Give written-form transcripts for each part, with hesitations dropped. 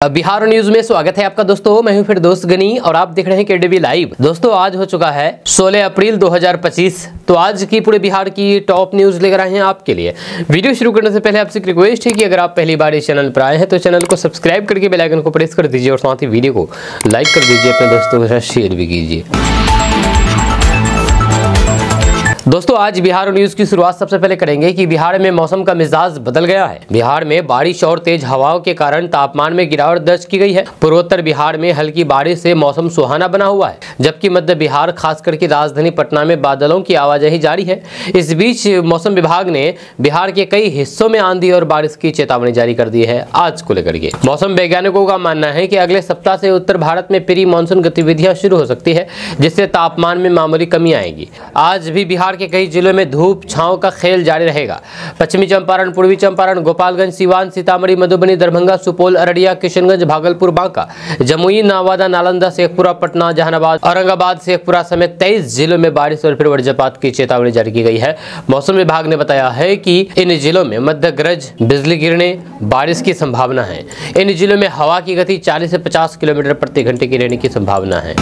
Bihar news में स्वागत है आपका दोस्तों। मैं हूं फिर दोस्त गनी और आप देख रहे हैं केडीवी लाइव। दोस्तों आज हो चुका है 16 अप्रैल 2025। तो आज की पूरे बिहार की टॉप न्यूज लेकर आए हैं आपके लिए। वीडियो शुरू करने से पहले आपसे रिक्वेस्ट है कि अगर आप पहली बार इस चैनल पर आए हैं तो चैनल को सब्सक्राइब करके बेल आइकन को प्रेस कर दीजिए और साथ ही वीडियो को लाइक कर दीजिए, अपने दोस्तों के साथ शेयर भी कीजिए। दोस्तों आज बिहार न्यूज की शुरुआत सबसे पहले करेंगे कि बिहार में मौसम का मिजाज बदल गया है। बिहार में बारिश और तेज हवाओं के कारण तापमान में गिरावट दर्ज की गई है। पूर्वोत्तर बिहार में हल्की बारिश से मौसम सुहाना बना हुआ है, जबकि मध्य बिहार खास करके राजधानी पटना में बादलों की आवाजाही जारी है। इस बीच मौसम विभाग ने बिहार के कई हिस्सों में आंधी और बारिश की चेतावनी जारी कर दी है। आज को लेकर के मौसम वैज्ञानिकों का मानना है कि अगले सप्ताह से उत्तर भारत में प्री मानसून गतिविधियां शुरू हो सकती है, जिससे तापमान में मामूली कमी आएगी। आज भी बिहार के कई जिलों में धूप छांव का खेल जारी रहेगा। पश्चिमी चंपारण, पूर्वी चंपारण, गोपालगंज, सिवान, सीतामढ़ी, मधुबनी, दरभंगा, सुपौल, अररिया, किशनगंज, भागलपुर, बांका, जमुई, नवादा, नालंदा, शेखपुरा, पटना, जहानाबाद, औरंगाबाद, शेखपुरा समेत 23 जिलों में बारिश और फिर वज्रपात की चेतावनी जारी की गई है। मौसम विभाग ने बताया है कि इन जिलों में मध्य गरज, बिजली गिरने, बारिश की संभावना है। इन जिलों में हवा की गति 40 से 50 किलोमीटर प्रति घंटे की रहने की संभावना है।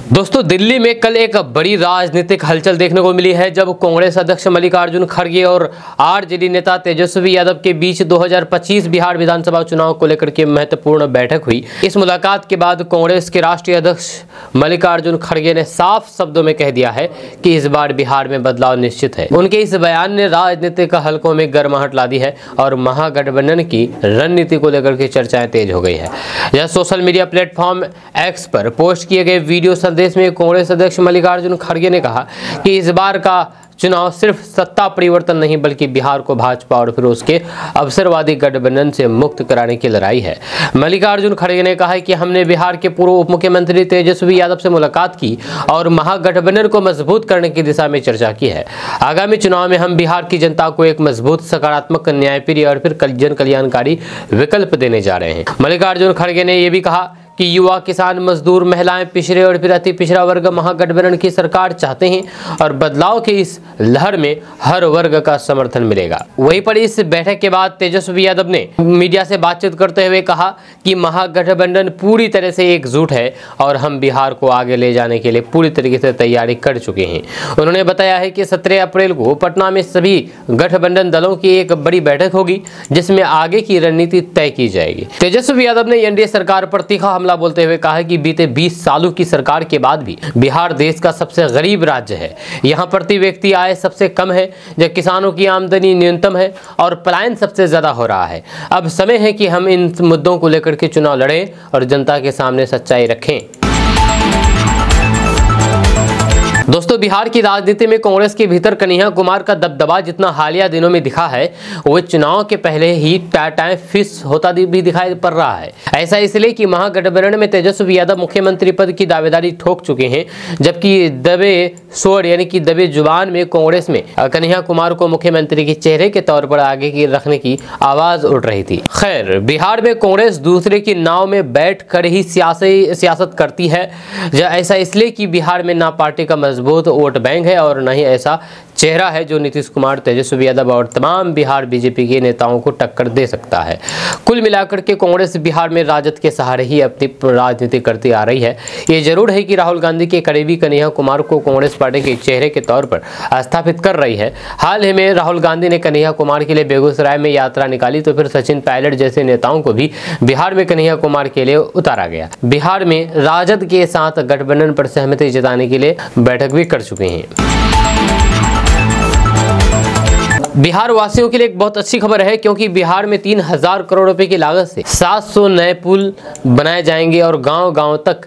दोस्तों दिल्ली में कल एक बड़ी राजनीतिक हलचल देखने को मिली है, जब कांग्रेस अध्यक्ष मल्लिकार्जुन खड़गे और आरजेडी नेता तेजस्वी यादव के बीच 2025 बिहार विधानसभा चुनाव को लेकर के महत्वपूर्ण बैठक हुई। इस मुलाकात के बाद कांग्रेस के राष्ट्रीय अध्यक्ष मल्लिकार्जुन खड़गे ने साफ शब्दों में कह दिया है कि इस बार बिहार में बदलाव निश्चित है। उनके इस बयान ने राजनीतिक हलकों में गर्माहट ला दी है और महागठबंधन की रणनीति को लेकर के चर्चाएं तेज हो गई है। यह सोशल मीडिया प्लेटफॉर्म एक्स पर पोस्ट किए गए वीडियो संदेश में कांग्रेस अध्यक्ष मल्लिकार्जुन खड़गे ने कहा कि इस बार का चुनाव सिर्फ सत्ता परिवर्तन नहीं बल्कि बिहार को भाजपा और फिर उसके अवसरवादी गठबंधन से मुक्त कराने की लड़ाई है। मल्लिकार्जुन खड़गे ने कहा कि हमने बिहार के पूर्व उप मुख्यमंत्री तेजस्वी यादव से मुलाकात की और महागठबंधन को मजबूत करने की दिशा में चर्चा की है। आगामी चुनाव में हम बिहार की जनता को एक मजबूत, सकारात्मक, न्यायप्रिय और फिर जन कल्याणकारी विकल्प देने जा रहे हैं। मल्लिकार्जुन खड़गे ने यह भी कहा कि युवा, किसान, मजदूर, महिलाएं, पिछड़े और फिर अति पिछड़ा वर्ग महागठबंधन की सरकार चाहते हैं और बदलाव की इस लहर में हर वर्ग का समर्थन मिलेगा। वहीं पर इस बैठक के बाद तेजस्वी यादव ने मीडिया से बातचीत करते हुए कहा कि महागठबंधन पूरी तरह से एकजुट है और हम बिहार को आगे ले जाने के लिए पूरी तरीके से तैयारी कर चुके हैं। उन्होंने बताया है कि 17 अप्रैल को पटना में सभी गठबंधन दलों की एक बड़ी बैठक होगी, जिसमें आगे की रणनीति तय की जाएगी। तेजस्वी यादव ने एनडीए सरकार पर तीखा बोलते हुए कहा कि बीते 20 सालों की सरकार के बाद भी बिहार देश का सबसे गरीब राज्य है। यहां प्रति व्यक्ति आय सबसे कम है, जब किसानों की आमदनी न्यूनतम है और पलायन सबसे ज्यादा हो रहा है। अब समय है कि हम इन मुद्दों को लेकर के चुनाव लड़ें और जनता के सामने सच्चाई रखें। दोस्तों बिहार की राजनीति में कांग्रेस के भीतर कन्हैया कुमार का दबदबा जितना हालिया दिनों में दिखा है, वो चुनाव के पहले ही टाइम फिक्स होता भी दिखाई पड़ रहा है। ऐसा इसलिए कि महागठबंधन में तेजस्वी यादव मुख्यमंत्री पद की दावेदारी ठोक चुके हैं, जबकि दबे स्वर यानी कि दबे जुबान में कांग्रेस में कन्हैया कुमार को मुख्यमंत्री के चेहरे के तौर पर आगे की रखने की आवाज उठ रही थी। खैर, बिहार में कांग्रेस दूसरे की नाव में बैठ कर ही सियासत करती है। ऐसा इसलिए कि बिहार में ना पार्टी का मजबूत वोट बैंक है और न ही ऐसा चेहरा है जो नीतीश कुमार, तेजस्वी यादव और तमाम बिहार बीजेपी के नेताओं को टक्कर दे सकता है। कुल मिलाकर के कांग्रेस बिहार में राजद के सहारे ही अपनी राजनीति करती आ रही है। ये जरूर है कि राहुल गांधी के करीबी कन्हैया कुमार को कांग्रेस पार्टी के चेहरे के तौर पर स्थापित कर रही है। हाल ही में राहुल गांधी ने कन्हैया कुमार के लिए बेगूसराय में यात्रा निकाली, तो फिर सचिन पायलट जैसे नेताओं को भी बिहार में कन्हैया कुमार के लिए उतारा गया। बिहार में राजद के साथ गठबंधन पर सहमति जताने के लिए बैठक भी कर चुके हैं। बिहार वासियों के लिए एक बहुत अच्छी खबर है, क्योंकि बिहार में 3000 करोड़ रुपए की लागत से 700 नए पुल बनाए जाएंगे और गांव-गांव तक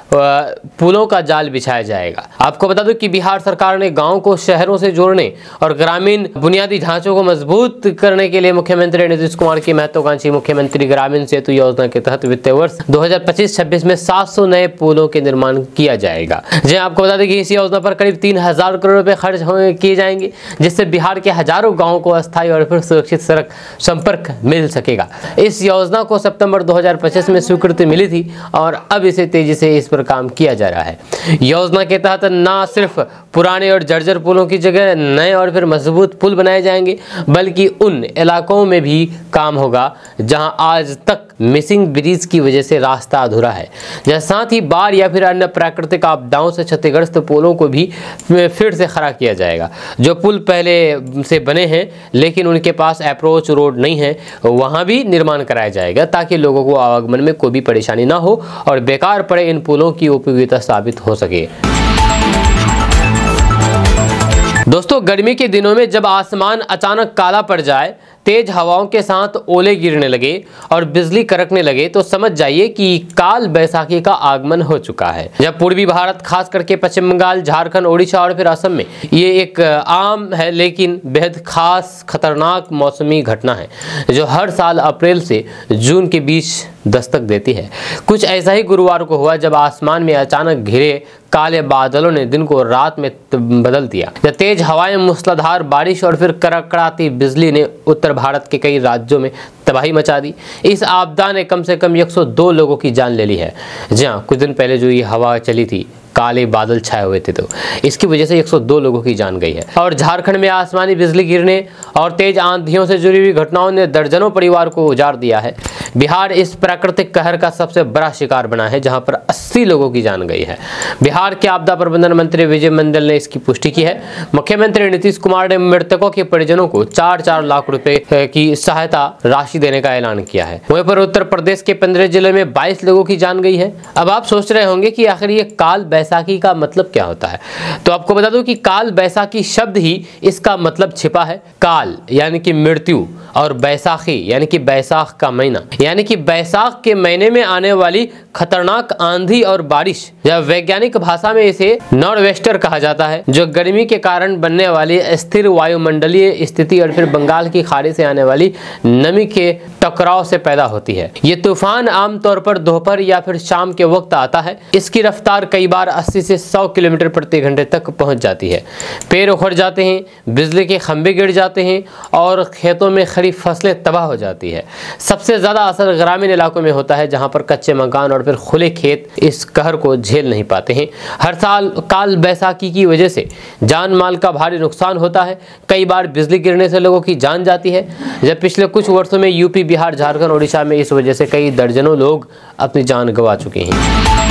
पुलों का जाल बिछाया जाएगा। आपको बता दूं कि बिहार सरकार ने गांव को शहरों से जोड़ने और ग्रामीण बुनियादी ढांचों को मजबूत करने के लिए मुख्यमंत्री नीतीश कुमार की महत्वाकांक्षी मुख्यमंत्री ग्रामीण सेतु योजना के तहत वित्तीय वर्ष 2025-26 में 700 नए पुलों के निर्माण किया जाएगा। जी आपको बता दें कि इस योजना पर करीब 3000 करोड़ रुपए खर्च किए जाएंगे, जिससे बिहार के हजारों गाँव को अस्थायी और फिर सुरक्षित सड़क संपर्क मिल सकेगा। इस योजना को सितंबर 2025 में स्वीकृति मिली थी और अब इसे तेजी से इस पर काम किया जा रहा है। योजना के तहत न सिर्फ पुराने और जर्जर पुलों की जगह नए और फिर मजबूत पुल बनाए जाएंगे, बल्कि उन इलाकों में भी काम होगा जहां आज तक मिसिंग ब्रिज की वजह से रास्ता अधूरा है। साथ ही बाढ़ या फिर अन्य प्राकृतिक आपदाओं से क्षतिग्रस्त पुलों को भी फिर से खड़ा किया जाएगा। जो पुल पहले से बने हैं लेकिन उनके पास अप्रोच रोड नहीं है, वहां भी निर्माण कराया जाएगा ताकि लोगों को आवागमन में कोई भी परेशानी ना हो और बेकार पड़े इन पुलों की उपयोगिता साबित हो सके। दोस्तों, गर्मी के दिनों में जब आसमान अचानक काला पड़ जाए, तेज हवाओं के साथ ओले गिरने लगे और बिजली कड़कने लगे तो समझ जाइए कि काल बैसाखी का आगमन हो चुका है। जब पूर्वी भारत, खास करके पश्चिम बंगाल, झारखंड, ओडिशा और फिर असम में ये एक आम है लेकिन बेहद खास खतरनाक मौसमी घटना है जो हर साल अप्रैल से जून के बीच दस्तक देती है। कुछ ऐसा ही गुरुवार को हुआ जब आसमान में अचानक घिरे काले बादलों ने दिन को रात में बदल दिया। जब तेज हवाएं, मूसलाधार बारिश और फिर कड़कड़ाती बिजली ने उत्तर भारत के कई राज्यों में तबाही मचा दी। इस आपदा ने कम से कम 102 लोगों की जान ले ली है। जी हाँ, कुछ दिन पहले जो ये हवा चली थी, काले बादल छाए हुए थे, तो इसकी वजह से 102 लोगों की जान गई है। और झारखंड में आसमानी बिजली गिरने और तेज आंधियों से जुड़ी हुई घटनाओं ने दर्जनों परिवार को उजाड़ दिया है। बिहार इस प्राकृतिक कहर का सबसे बड़ा शिकार बना है जहां पर 80 लोगों की जान गई है। बिहार के आपदा प्रबंधन मंत्री विजय मंडल ने इसकी पुष्टि की है। मुख्यमंत्री नीतीश कुमार ने मृतकों के परिजनों को 4-4 लाख रुपए की सहायता राशि देने का ऐलान किया है। वहीं पर उत्तर प्रदेश के 15 जिले में 22 लोगों की जान गई है। अब आप सोच रहे होंगे कि आखिर ये काल बैसाखी का मतलब क्या होता है, तो आपको बता दूं कि काल बैसाखी शब्द ही इसका मतलब छिपा है। काल यानी कि मृत्यु और बैसाखी यानी कि बैसाख का महीना, यानी कि बैसाख के महीने में आने वाली खतरनाक आंधी और बारिश, या वैज्ञानिक भाषा में इसे नॉर्वेस्टर कहा जाता है, जो गर्मी के कारण बनने वाली स्थिर वायुमंडलीय स्थिति और फिर बंगाल की खाड़ी से आने वाली नमी के टकराव से पैदा होती है। ये तूफान आमतौर पर दोपहर या फिर शाम के वक्त आता है। इसकी रफ्तार कई बार 80 से 100 किलोमीटर प्रति घंटे तक पहुंच जाती है। पेड़ उखड़ जाते हैं, बिजली के खंभे गिर जाते हैं और खेतों में खड़ी फसलें तबाह हो जाती है। सबसे ज्यादा असर ग्रामीण इलाकों में होता है जहां पर कच्चे मकान और फिर खुले खेत इस कहर को झेल नहीं पाते हैं। हर साल काल बैसाखी की वजह से जान माल का भारी नुकसान होता है। कई बार बिजली गिरने से लोगों की जान जाती है। जब पिछले कुछ वर्षों में यूपी, बिहार, झारखंड, ओडिशा में इस वजह से कई दर्जनों लोग अपनी जान गंवा चुके हैं।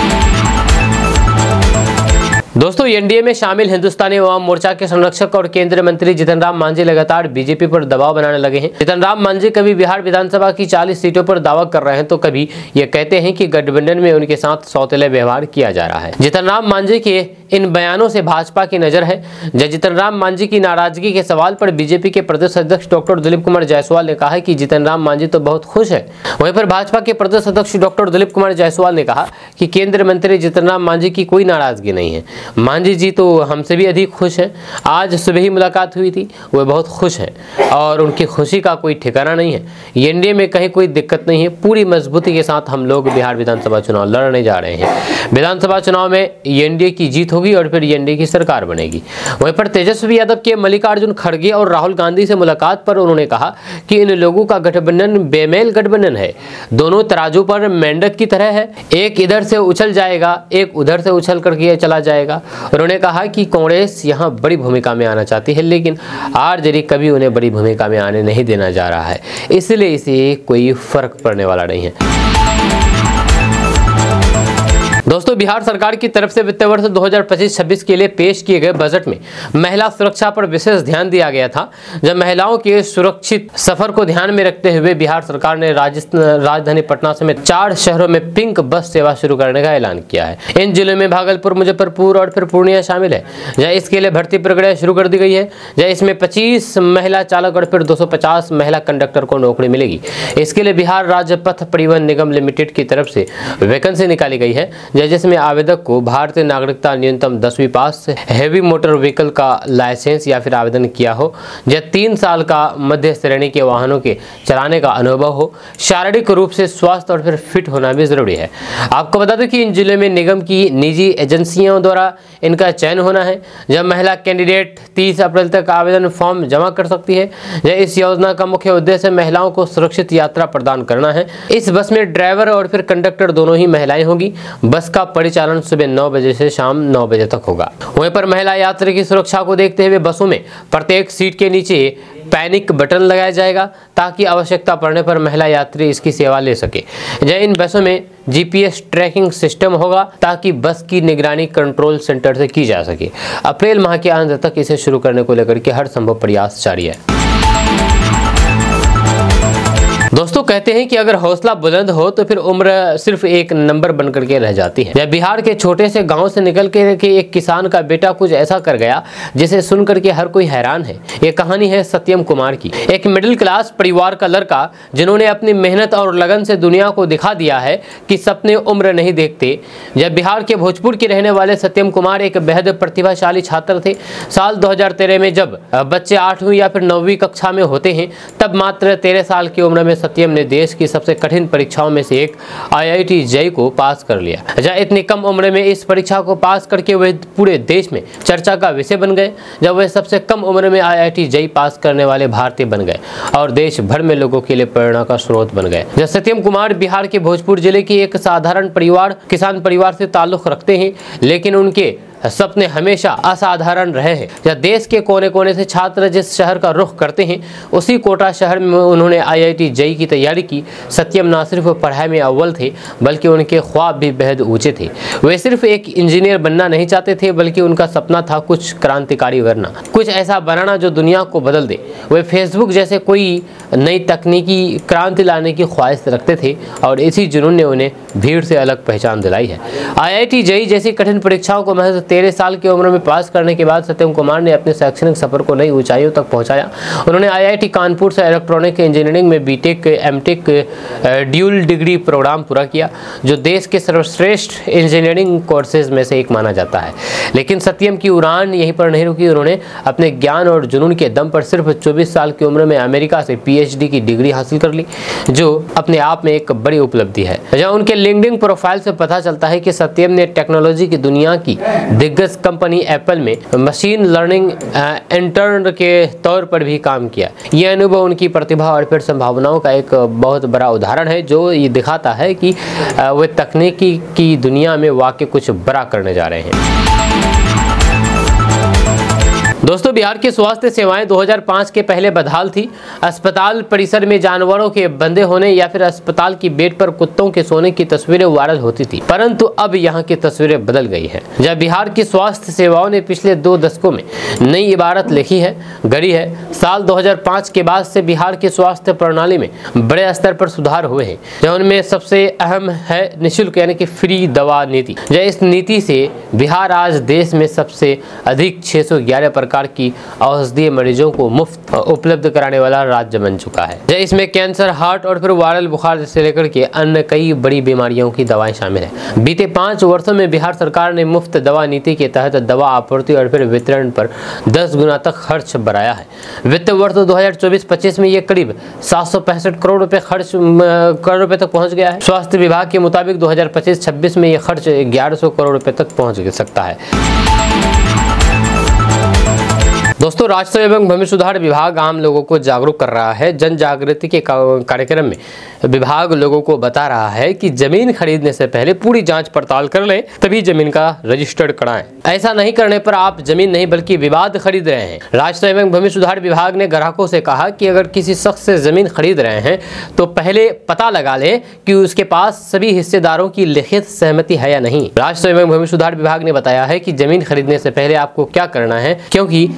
दोस्तों, एनडीए में शामिल हिंदुस्तानी अवाम मोर्चा के संरक्षक और केंद्रीय मंत्री जीतन राम मांझी लगातार बीजेपी पर दबाव बनाने लगे हैं। जीतन राम मांझी कभी बिहार विधानसभा की 40 सीटों पर दावा कर रहे हैं तो कभी ये कहते हैं कि गठबंधन में उनके साथ सौतेले व्यवहार किया जा रहा है। जीतन राम मांझी के इन बयानों से भाजपा की नजर है। जीतन राम मांझी की नाराजगी के सवाल पर बीजेपी के प्रदेश अध्यक्ष डॉक्टर दिलीप कुमार जायसवाल ने कहा कि जीतन राम मांझी तो बहुत खुश है। वहीं पर भाजपा के प्रदेश अध्यक्ष डॉक्टर दिलीप कुमार जायसवाल ने कहा कि केंद्रीय मंत्री जीतन राम मांझी की कोई नाराजगी नहीं है। मांझी जी तो हमसे भी अधिक खुश हैं। आज सुबह ही मुलाकात हुई थी, वो बहुत खुश हैं और उनकी खुशी का कोई ठिकाना नहीं है। एनडीए में कहीं कोई दिक्कत नहीं है। पूरी मजबूती के साथ हम लोग बिहार विधानसभा चुनाव लड़ने जा रहे हैं। विधानसभा चुनाव में एनडीए की जीत होगी और फिर एनडीए की सरकार बनेगी। वहीं पर तेजस्वी यादव के मल्लिकार्जुन खड़गे और राहुल गांधी से मुलाकात पर उन्होंने कहा कि इन लोगों का गठबंधन बेमेल गठबंधन है। दोनों तराजू पर मेंढक की तरह है, एक इधर से उछल जाएगा, एक उधर से उछल करके चला जाएगा। उन्होंने कहा कि कांग्रेस यहां बड़ी भूमिका में आना चाहती है लेकिन आरजेडी कभी उन्हें बड़ी भूमिका में आने नहीं देना जा रहा है, इसलिए इसे कोई फर्क पड़ने वाला नहीं है। दोस्तों, बिहार सरकार की तरफ से वित्त वर्ष 2025-26 के लिए पेश किए गए बजट में महिला सुरक्षा पर विशेष ध्यान दिया गया था। जब महिलाओं के सुरक्षित सफर को ध्यान में रखते हुए बिहार सरकार ने राजधानी पटना समेत 4 शहरों में पिंक बस सेवा शुरू करने का ऐलान किया है। इन जिलों में भागलपुर, मुजफ्फरपुर और फिर पूर्णिया शामिल है। जहाँ इसके लिए भर्ती प्रक्रिया शुरू कर दी गई है। जहाँ इसमें 25 महिला चालक और फिर 250 महिला कंडक्टर को नौकरी मिलेगी। इसके लिए बिहार राज्य पथ परिवहन निगम लिमिटेड की तरफ से वैकेंसी निकाली गई है जिसमें आवेदक को भारतीय नागरिकता न्यूनतम 10वीं पास, हैवी मोटर व्हीकल का लाइसेंस या फिर आवेदन किया हो, या 3 साल का मध्य श्रेणी के वाहनों के चलाने का अनुभव हो, शारीरिक रूप से स्वस्थ और फिर फिट होना भी जरूरी है। आपको बता दें कि इन जिले में निगम की निजी एजेंसियों द्वारा इनका चयन होना है। जब महिला कैंडिडेट 30 अप्रैल तक आवेदन फॉर्म जमा कर सकती है। इस योजना का मुख्य उद्देश्य महिलाओं को सुरक्षित यात्रा प्रदान करना है। इस बस में ड्राइवर और फिर कंडक्टर दोनों ही महिलाएं होंगी। बस का परिचालन सुबह 9 बजे से शाम 9 बजे तक होगा। वहीं पर महिला यात्री की सुरक्षा को देखते हुए बसों में प्रत्येक सीट के नीचे पैनिक बटन लगाया जाएगा ताकि आवश्यकता पड़ने पर महिला यात्री इसकी सेवा ले सके। इन बसों में GPS ट्रैकिंग सिस्टम होगा ताकि बस की निगरानी कंट्रोल सेंटर से की जा सके। अप्रैल माह के अंत तक इसे शुरू करने को लेकर के हर संभव प्रयास जारी है। दोस्तों कहते हैं कि अगर हौसला बुलंद हो तो फिर उम्र सिर्फ एक नंबर बन करके रह जाती है। जब बिहार के छोटे से गांव से निकल के एक किसान का बेटा कुछ ऐसा कर गया जिसे सुन करके हर कोई हैरान है। ये कहानी है सत्यम कुमार की, एक मिडिल क्लास परिवार का लड़का जिन्होंने अपनी मेहनत और लगन से दुनिया को दिखा दिया है कि सपने उम्र नहीं देखते। जब बिहार के भोजपुर के रहने वाले सत्यम कुमार एक बेहद प्रतिभाशाली छात्र थे। साल 2013 में जब बच्चे 8वीं या फिर 9वीं कक्षा में होते हैं तब मात्र 13 साल की उम्र में सत्यम ने देश की सबसे कठिन परीक्षाओं में से एक IIT JEE को पास कर लिया। जहाँ इतनी कम उम्र में इस परीक्षा को पास करके वे पूरे देश में चर्चा का विषय बन गए। जब वे सबसे कम उम्र में IIT JEE पास करने वाले भारतीय बन गए और देश भर में लोगों के लिए प्रेरणा का स्रोत बन गए। जब सत्यम कुमार बिहार के भोजपुर जिले की एक साधारण परिवार किसान परिवार से ताल्लुक रखते हैं, लेकिन उनके सपने हमेशा असाधारण रहे हैं। जब देश के कोने कोने से छात्र जिस शहर का रुख करते हैं उसी कोटा शहर में उन्होंने IIT JEE की तैयारी की। सत्यम न सिर्फ पढ़ाई में अव्वल थे बल्कि उनके ख्वाब भी बेहद ऊंचे थे। वे सिर्फ एक इंजीनियर बनना नहीं चाहते थे बल्कि उनका सपना था कुछ क्रांतिकारी करना, कुछ ऐसा बनाना जो दुनिया को बदल दे। वे फेसबुक जैसे कोई नई तकनीकी क्रांति लाने की ख्वाहिश रखते थे और इसी जुनून ने उन्हें भीड़ से अलग पहचान दिलाई है। IIT JEE जैसी कठिन परीक्षाओं को महज 13 साल की उम्र में पास करने के बाद सत्यम कुमार ने अपने शैक्षणिक सफर को नई ऊंचाइयों तक पहुंचाया। उन्होंने IIT कानपुर से इलेक्ट्रॉनिक इंजीनियरिंग में BTech MTech dual degree programme पूरा किया, जो देश के सर्वश्रेष्ठ इंजीनियरिंग कोर्सेज में से एक माना जाता है। लेकिन सत्यम की उड़ान यहीं पर नहीं रुकी। उन्होंने अपने ज्ञान और जुनून के दम पर सिर्फ 24 साल की उम्र में अमेरिका से PhD की डिग्री हासिल कर ली, जो अपने आप में एक बड़ी उपलब्धि है। जहाँ उनके लिंक्डइन प्रोफाइल से पता चलता है कि सत्यम ने टेक्नोलॉजी की दुनिया की दिग्गज कंपनी एप्पल में मशीन लर्निंग इंटर्न के तौर पर भी काम किया। यह अनुभव उनकी प्रतिभा और फिर संभावनाओं का एक बहुत बड़ा उदाहरण है, जो ये दिखाता है कि वे तकनीकी की दुनिया में वाकई कुछ बड़ा करने जा रहे हैं। दोस्तों बिहार की स्वास्थ्य सेवाएं 2005 के पहले बदहाल थी। अस्पताल परिसर में जानवरों के बंधे होने या फिर अस्पताल की बेड पर कुत्तों के सोने की तस्वीरें वायरल होती थी, परंतु अब यहां की तस्वीरें बदल गई हैं। जब बिहार की स्वास्थ्य सेवाओं ने पिछले 2 दशकों में नई इबारत लिखी है, गढ़ी है। साल 2005 के बाद से बिहार की स्वास्थ्य प्रणाली में बड़े स्तर पर सुधार हुए हैं, जिनमें सबसे अहम है निःशुल्क यानी कि फ्री दवा नीति। इस नीति से बिहार आज देश में सबसे अधिक 611 प्रकार की औषधीय मरीजों को मुफ्त उपलब्ध कराने वाला राज्य बन चुका है। इसमें कैंसर, हार्ट और फिर वायरल बुखार से लेकर के अन्य कई बड़ी बीमारियों की दवाएं शामिल हैं। बीते 5 वर्षों में बिहार सरकार ने मुफ्त दवा नीति के तहत दवा आपूर्ति और फिर वितरण पर 10 गुना तक खर्च बढ़ाया है। वित्त वर्ष 2024-25 में ये करीब 765 करोड़ रुपए तक पहुंच गया है। स्वास्थ्य विभाग के मुताबिक 2025-26 में ये खर्च 1100 करोड़ रुपए तक पहुंच सकता है। दोस्तों राजस्व एवं भूमि सुधार विभाग आम लोगों को जागरूक कर रहा है। जन जागृति के कार्यक्रम में विभाग लोगों को बता रहा है कि जमीन खरीदने से पहले पूरी जांच पड़ताल कर लें, तभी जमीन का रजिस्टर्ड कराएं। ऐसा नहीं करने पर आप जमीन नहीं बल्कि विवाद खरीद रहे हैं। राजस्व एवं भूमि सुधार विभाग ने ग्राहकों से कहा कि अगर किसी शख्स से जमीन खरीद रहे हैं तो पहले पता लगा लें कि उसके पास सभी हिस्सेदारों की लिखित सहमति है या नहीं। राजस्व एवं भूमि सुधार विभाग ने बताया है कि जमीन खरीदने से पहले आपको क्या करना है, क्योंकि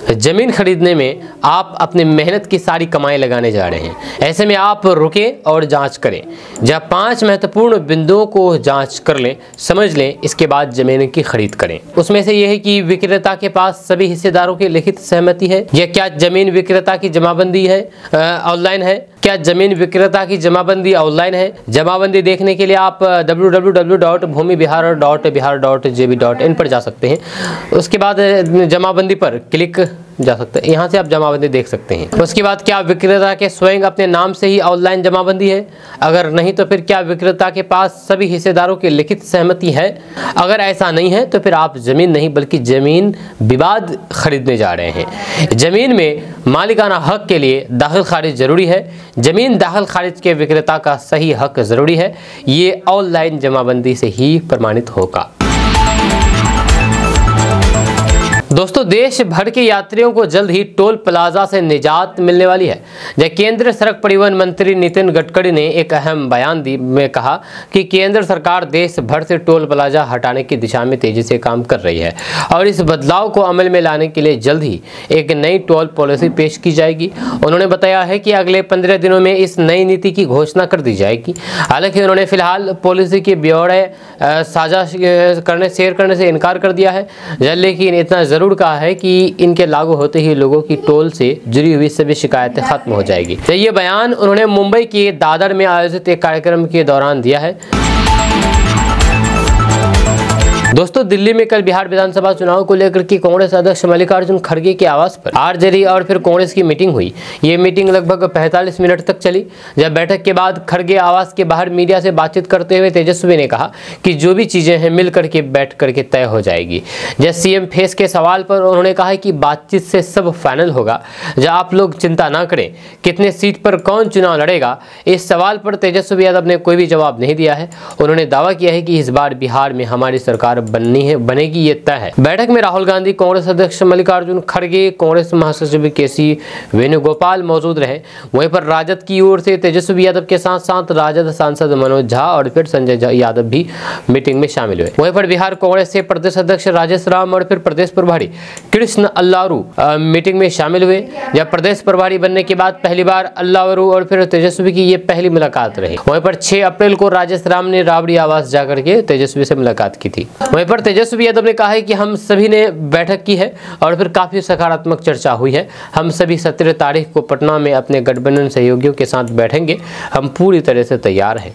जमीन खरीदने में आप अपने मेहनत की सारी कमाई लगाने जा रहे हैं। ऐसे में आप रुके और जांच करें। जब 5 महत्वपूर्ण बिंदुओं को जांच कर लें, समझ लें, इसके बाद जमीन की खरीद करें। उसमें से यह है कि विक्रेता के पास सभी हिस्सेदारों की लिखित सहमति है, या क्या जमीन विक्रेता की जमाबंदी है ऑनलाइन है। क्या जमीन विक्रेता की जमाबंदी ऑनलाइन है? जमाबंदी देखने के लिए आप www.bhumibihar.bihar.jb.in पर जा सकते हैं। उसके बाद जमाबंदी पर क्लिक जा सकते हैं, यहाँ से आप जमाबंदी देख सकते हैं। उसके बाद क्या विक्रेता के स्वयं अपने नाम से ही ऑनलाइन जमाबंदी है? अगर नहीं तो फिर क्या विक्रेता के पास सभी हिस्सेदारों की लिखित सहमति है? अगर ऐसा नहीं है तो फिर आप जमीन नहीं बल्कि जमीन विवाद खरीदने जा रहे हैं। जमीन में मालिकाना हक के लिए दाखिल खारिज जरूरी है। जमीन दाखिल खारिज के विक्रेता का सही हक जरूरी है। ये ऑनलाइन जमाबंदी से ही प्रमाणित होगा। दोस्तों, देश भर के यात्रियों को जल्द ही टोल प्लाजा से निजात मिलने वाली है। जब केंद्र सड़क परिवहन मंत्री नितिन गडकरी ने एक अहम बयान में कहा कि केंद्र सरकार देश भर से टोल प्लाजा हटाने की दिशा में तेजी से काम कर रही है और इस बदलाव को अमल में लाने के लिए जल्द ही एक नई टोल पॉलिसी पेश की जाएगी। उन्होंने बताया है कि अगले 15 दिनों में इस नई नीति की घोषणा कर दी जाएगी। हालांकि उन्होंने फिलहाल पॉलिसी के ब्यौरे साझा शेयर करने से इनकार कर दिया है, लेकिन इतना जरूर कहा है कि इनके लागू होते ही लोगों की टोल से जुड़ी हुई सभी शिकायतें खत्म हो जाएगी। तो ये बयान उन्होंने मुंबई के दादर में आयोजित एक कार्यक्रम के दौरान दिया है। दोस्तों, दिल्ली में कल बिहार विधानसभा चुनाव को लेकर के कांग्रेस अध्यक्ष मल्लिकार्जुन खड़गे के आवास पर आरजेडी और फिर कांग्रेस की मीटिंग हुई। ये मीटिंग लगभग 45 मिनट तक चली। जब बैठक के बाद खड़गे आवास के बाहर मीडिया से बातचीत करते हुए तेजस्वी ने कहा कि जो भी चीजें हैं मिल करके बैठ करके तय हो जाएगी। जब सीएम फेस के सवाल पर उन्होंने कहा कि बातचीत से सब फाइनल होगा, जब आप लोग चिंता ना करें। कितने सीट पर कौन चुनाव लड़ेगा, इस सवाल पर तेजस्वी यादव ने कोई भी जवाब नहीं दिया है। उन्होंने दावा किया है कि इस बार बिहार में हमारी सरकार बनेगी, ये तय है। बैठक में राहुल गांधी, कांग्रेस अध्यक्ष मल्लिकार्जुन खड़गे, कांग्रेस महासचिव केसी वेणुगोपाल मौजूद रहे। वहीं पर राजद की ओर से तेजस्वी यादव के साथ साथ राजद सांसद मनोज झा और फिर संजय यादव भी मीटिंग में शामिल हुए। वहीं पर बिहार कांग्रेस से प्रदेश अध्यक्ष राजेश राम और फिर प्रदेश प्रभारी कृष्ण अल्लारू मीटिंग में शामिल हुए। जब प्रदेश प्रभारी बनने के बाद पहली बार अल्लारू और फिर तेजस्वी की ये पहली मुलाकात रही। वहीं पर 6 अप्रैल को राजेश राम ने राबड़ी आवास जाकर के तेजस्वी से मुलाकात की थी। वहीं पर तेजस्वी यादव ने कहा है कि हम सभी ने बैठक की है और फिर काफी सकारात्मक चर्चा हुई है। हम सभी 17 तारीख को पटना में अपने गठबंधन सहयोगियों के साथ बैठेंगे। हम पूरी तरह से तैयार हैं।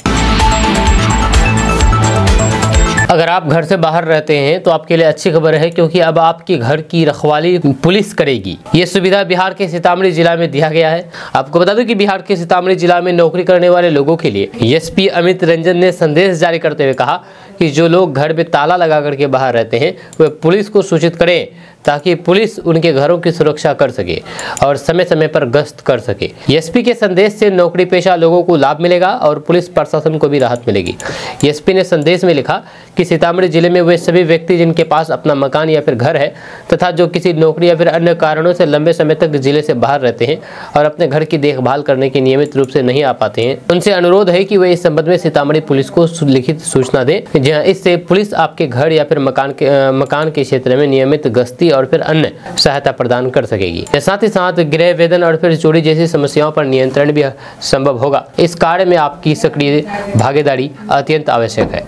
अगर आप घर से बाहर रहते हैं तो आपके लिए अच्छी खबर है, क्योंकि अब आपके घर की रखवाली पुलिस करेगी। ये सुविधा बिहार के सीतामढ़ी जिला में दिया गया है। आपको बता दूं कि बिहार के सीतामढ़ी जिला में नौकरी करने वाले लोगों के लिए एसपी अमित रंजन ने संदेश जारी करते हुए कहा कि जो लोग घर में ताला लगा करके बाहर रहते हैं वे पुलिस को सूचित करें, ताकि पुलिस उनके घरों की सुरक्षा कर सके और समय समय पर गश्त कर सके। एसपी के संदेश से नौकरी पेशा लोगों को लाभ मिलेगा और पुलिस प्रशासन को भी राहत मिलेगी। एसपी ने संदेश में लिखा कि सीतामढ़ी जिले में वे सभी व्यक्ति जिनके पास अपना मकान या फिर घर है तथा जो किसी नौकरी या फिर अन्य कारणों से लंबे समय तक जिले से बाहर रहते हैं और अपने घर की देखभाल करने के नियमित रूप से नहीं आ पाते हैं, उनसे अनुरोध है कि वे इस संबंध में सीतामढ़ी पुलिस को लिखित सूचना दें। जहां इससे पुलिस आपके घर या फिर मकान के क्षेत्र में नियमित गश्ती और फिर अन्य सहायता प्रदान कर सकेगी। साथ ही साथ गृह वेदन और फिर चोरी जैसी समस्याओं पर नियंत्रण भी संभव होगा। इस कार्य में आपकी सक्रिय भागीदारी अत्यंत आवश्यक है।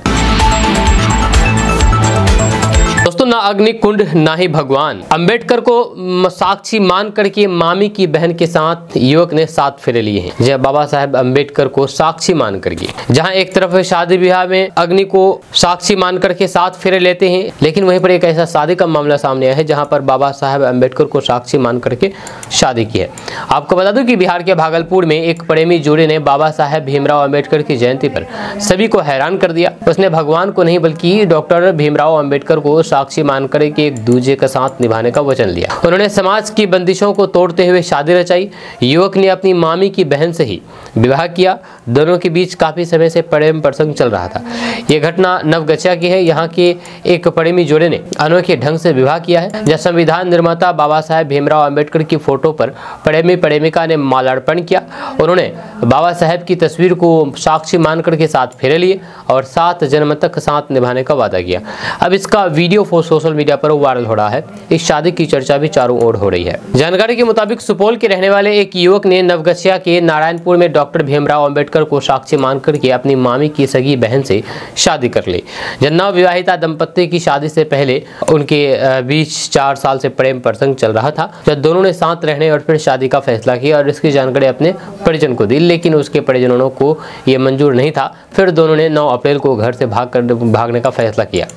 दोस्तों, ना अग्निकुंड ना ही भगवान। अंबेडकर को साक्षी मान करके मामी की बहन के साथ युवक ने 7 फेरे लिए हैं। जब बाबा साहेब अंबेडकर को साक्षी मान करके, जहां एक तरफ शादी ब्याह में अग्नि को साक्षी मान करके 7 फेरे लेते हैं, लेकिन वहीं पर एक ऐसा शादी का मामला सामने आया है जहां पर बाबा साहेब अंबेडकर को साक्षी मान करके शादी की है। आपको बता दूं कि बिहार के भागलपुर में एक प्रेमी जोड़े ने बाबा साहेब भीमराव अंबेडकर की जयंती पर सभी को हैरान कर दिया। उसने भगवान को नहीं बल्कि डॉक्टर भीमराव अंबेडकर को साक्षी मान कर के एक दूसरे का साथ निभाने का वचन लिया। उन्होंने समाज की बंदिशों को तोड़ते हुए शादी रचाई। युवक ने अपनी मामी की बहन से ही विवाह किया। दोनों के बीच काफी समय से प्रेम प्रसंग चल रहा था। यह घटना नवगछिया की है। यहाँ के एक प्रेमी जोड़े ने अनोखे ढंग से विवाह किया है। जब संविधान निर्माता बाबा साहेब भीमराव अंबेडकर की फोटो पर प्रेमी प्रेमिका ने माल्यार्पण किया। उन्होंने बाबा साहेब की तस्वीर को साक्षी मान करके 7 फेरे लिए और 7 जन्म तक साथ निभाने का वादा किया। अब इसका वीडियो सोशल मीडिया पर वायरल हो रहा है। इस शादी की चर्चा भी चारों ओर हो रही है। जानकारी के मुताबिक सुपौल के रहने वाले एक युवक ने नवगछिया के नारायणपुर में डॉक्टर भीमराव अंबेडकर को साक्षी मानकर के अपनी मामी की सगी बहन से शादी कर ली। नव विवाहिता दंपत्ति की शादी से पहले उनके बीच 4 साल से प्रेम प्रसंग चल रहा था, जब दोनों ने साथ रहने और फिर शादी का फैसला किया और इसकी जानकारी अपने परिजन को दी, लेकिन उसके परिजनों को यह मंजूर नहीं था। फिर दोनों ने 9 अप्रैल को घर से भागने का फैसला किया।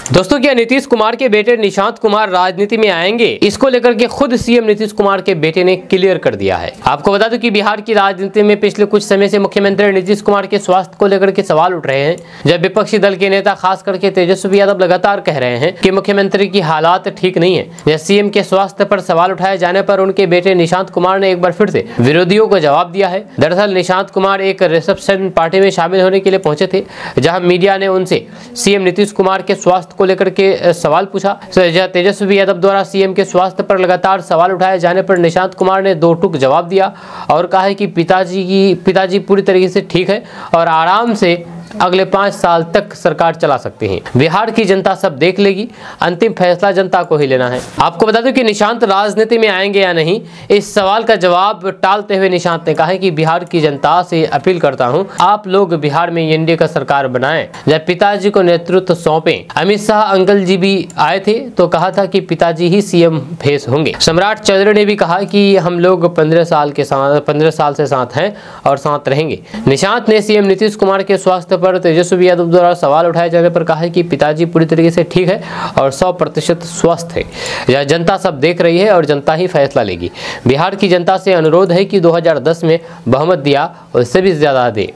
दोस्तों, क्या नीतीश कुमार के बेटे निशांत कुमार राजनीति में आएंगे? इसको लेकर के खुद सीएम नीतीश कुमार के बेटे ने क्लियर कर दिया है। आपको बता दूं कि बिहार की राजनीति में पिछले कुछ समय से मुख्यमंत्री नीतीश कुमार के स्वास्थ्य को लेकर के सवाल उठ रहे हैं, जब विपक्षी दल के नेता खास करके तेजस्वी यादव लगातार कह रहे हैं कि मुख्यमंत्री की हालात ठीक नहीं है। जब सीएम के स्वास्थ्य पर सवाल उठाए जाने पर उनके बेटे निशांत कुमार ने एक बार फिर से विरोधियों को जवाब दिया है। दरअसल निशांत कुमार एक रिसेप्शन पार्टी में शामिल होने के लिए पहुंचे थे, जहां मीडिया ने उनसे सीएम नीतीश कुमार के स्वास्थ्य को लेकर के सवाल पूछा। तेजस्वी यादव द्वारा सीएम के स्वास्थ्य पर लगातार सवाल उठाए जाने पर निशांत कुमार ने 2 टूक जवाब दिया और कहा है कि पिताजी पूरी तरीके से ठीक है और आराम से अगले 5 साल तक सरकार चला सकते हैं। बिहार की जनता सब देख लेगी, अंतिम फैसला जनता को ही लेना है। आपको बता दूं कि निशांत राजनीति में आएंगे या नहीं, इस सवाल का जवाब टालते हुए निशांत ने कहा है कि बिहार की जनता से अपील करता हूं, आप लोग बिहार में एनडीए का सरकार बनाएं। जब पिताजी को नेतृत्व सौंपें। अमित शाह अंकल जी भी आए थे तो कहा था कि पिताजी ही सीएम फेस होंगे। सम्राट चौधरी ने भी कहा कि हम लोग 15 साल से साथ हैं और साथ रहेंगे। निशांत ने सीएम नीतीश कुमार के स्वास्थ्य पर तेजस्वी यादव द्वारा सवाल उठाए जाने पर कहा है कि पिताजी पूरी तरीके से ठीक है और 100% स्वस्थ है। यह जनता सब देख रही है और जनता ही फैसला लेगी। बिहार की जनता से अनुरोध है कि 2010 में बहुमत दिया उससे भी ज्यादा दे।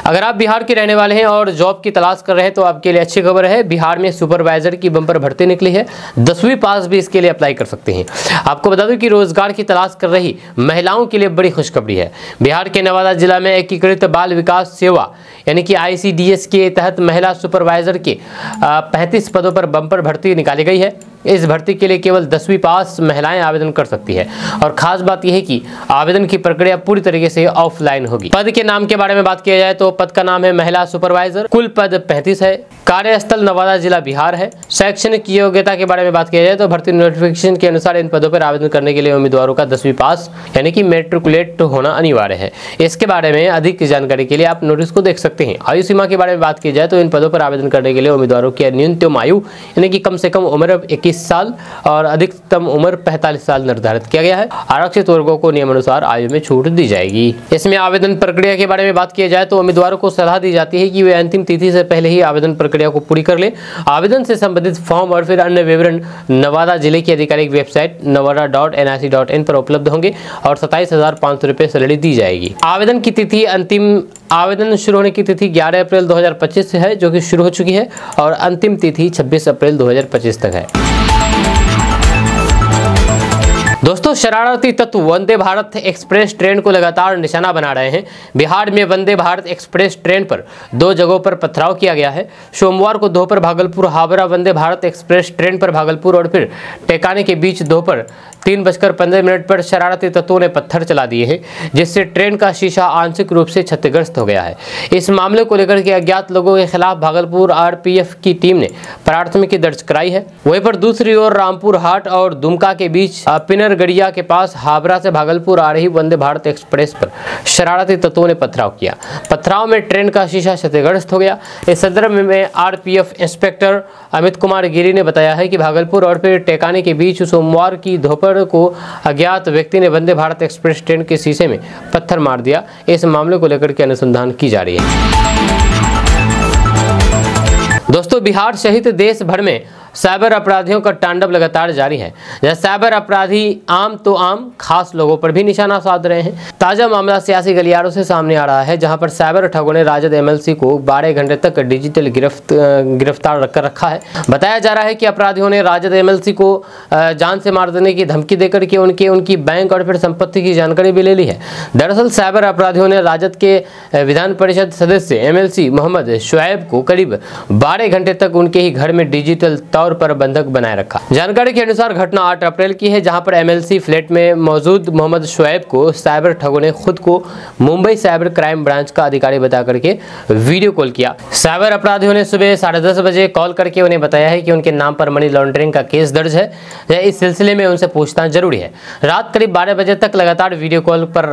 अगर आप बिहार के रहने वाले हैं और जॉब की तलाश कर रहे हैं तो आपके लिए अच्छी खबर है। बिहार में सुपरवाइजर की बम्पर भर्ती निकली है। 10वीं पास भी इसके लिए अप्लाई कर सकते हैं। आपको बता दूं कि रोजगार की तलाश कर रही महिलाओं के लिए बड़ी खुशखबरी है। बिहार के नवादा जिला में एकीकृत बाल विकास सेवा यानी कि ICDS के तहत महिला सुपरवाइजर के 35 पदों पर बम्पर भर्ती निकाली गई है। इस भर्ती के लिए केवल 10वीं पास महिलाएं आवेदन कर सकती है और खास बात यह है कि आवेदन की प्रक्रिया पूरी तरीके से ऑफलाइन होगी। पद के नाम के बारे में बात किया जाए तो पद का नाम है महिला सुपरवाइजर। कुल पद 35 है। कार्यस्थल नवादा जिला बिहार है। शैक्षणिक योग्यता के बारे में बात किया जाए तो भर्ती नोटिफिकेशन के अनुसार इन पदों पर आवेदन करने के लिए उम्मीदवारों का 10वीं पास यानी कि मैट्रिकुलेट होना अनिवार्य है। इसके बारे में अधिक जानकारी के लिए आप नोटिस को देख सकते हैं। आयु सीमा के बारे में बात की जाए तो इन पदों पर आवेदन करने के लिए उम्मीदवारों की न्यूनतम आयु यानी कि कम से कम उम्र 21 साल और अधिकतम उम्र 45 साल निर्धारित किया गया है। आरक्षित वर्गों को नियमानुसार आयु में छूट दी जाएगी। इसमें आवेदन प्रक्रिया के बारे में बात किया जाए तो उम्मीदवारों को सलाह दी जाती है कि वे अंतिम तिथि से पहले ही आवेदन प्रक्रिया को पूरी कर ले। आवेदन से संबंधित फॉर्म और फिर अन्य विवरण नवादा जिले की आधिकारिक वेबसाइट nawada.nic.in पर उपलब्ध होंगे और 27,500 रुपये सैलरी दी जाएगी। आवेदन की तिथि आवेदन शुरू होने की तिथि 11 अप्रैल 2025 से है, जो कि शुरू हो चुकी है और अंतिम तिथि 26 अप्रैल 2025 तक है। दोस्तों, शरारती तत्व वंदे भारत एक्सप्रेस ट्रेन को लगातार निशाना बना रहे हैं। बिहार में वंदे भारत एक्सप्रेस ट्रेन पर 2 जगहों पर पथराव किया गया है। सोमवार को दोपहर भागलपुर हावड़ा वंदे भारत एक्सप्रेस ट्रेन पर भागलपुर और फिर टेकाने के बीच दोपहर 3:15 पर शरारती तत्वों ने पत्थर चला दिए हैं, जिससे ट्रेन का शीशा आंशिक रूप से क्षतिग्रस्त हो गया है। इस मामले को लेकर के अज्ञात लोगों के खिलाफ भागलपुर RPF की टीम ने प्राथमिकी दर्ज कराई है। वहीं पर दूसरी ओर रामपुर हाट और दुमका के बीच पिनरगढ़िया के पास हावड़ा से भागलपुर आ रही वंदे भारत एक्सप्रेस पर शरारती तत्वों ने पथराव किया। पथराव में ट्रेन का शीशा क्षतिग्रस्त हो गया। इस संदर्भ में RPF इंस्पेक्टर अमित कुमार गिरी ने बताया है कि भागलपुर और फिर टेकाने के बीच सोमवार की दोपहर को अज्ञात व्यक्ति ने वंदे भारत एक्सप्रेस ट्रेन के शीशे में पत्थर मार दिया। इस मामले को लेकर के अनुसंधान की जा रही है। दोस्तों, बिहार सहित देश भर में साइबर अपराधियों का तांडव लगातार जारी है। जहां साइबर अपराधी आम तो आम खास लोगों पर भी निशाना साध रहे हैं। ताजा मामला सियासी गलियारों से सामने आ रहा है, जहां पर साइबर ठगों ने राजद MLC को 12 घंटे तक डिजिटल गिरफ्तार कर रखा है। बताया जा रहा है कि अपराधियों ने राजद MLC को जान से मार देने की धमकी देकर के उनकी बैंक और फिर संपत्ति की जानकारी भी ले ली है। दरअसल साइबर अपराधियों ने राजद के विधान परिषद सदस्य MLC मोहम्मद शुएब को करीब 12 घंटे तक उनके ही घर में डिजिटल तौर तौर पर बंधक बनाए रखा। जानकारी के अनुसार घटना 8 अप्रैल की है, जहां पर MLC फ्लैट में मौजूद मोहम्मद शुएब को साइबर ठगों ने खुद को मुंबई साइबर क्राइम ब्रांच का अधिकारी बता करके वीडियो कॉल किया। साइबर अपराधियों ने सुबह 10:30 बजे कॉल करके उन्हें बताया है कि उनके नाम पर मनी लॉन्ड्रिंग का केस दर्ज है। इस सिलसिले में उनसे पूछताछ जरूरी है। रात करीब 12 बजे तक लगातार वीडियो कॉल पर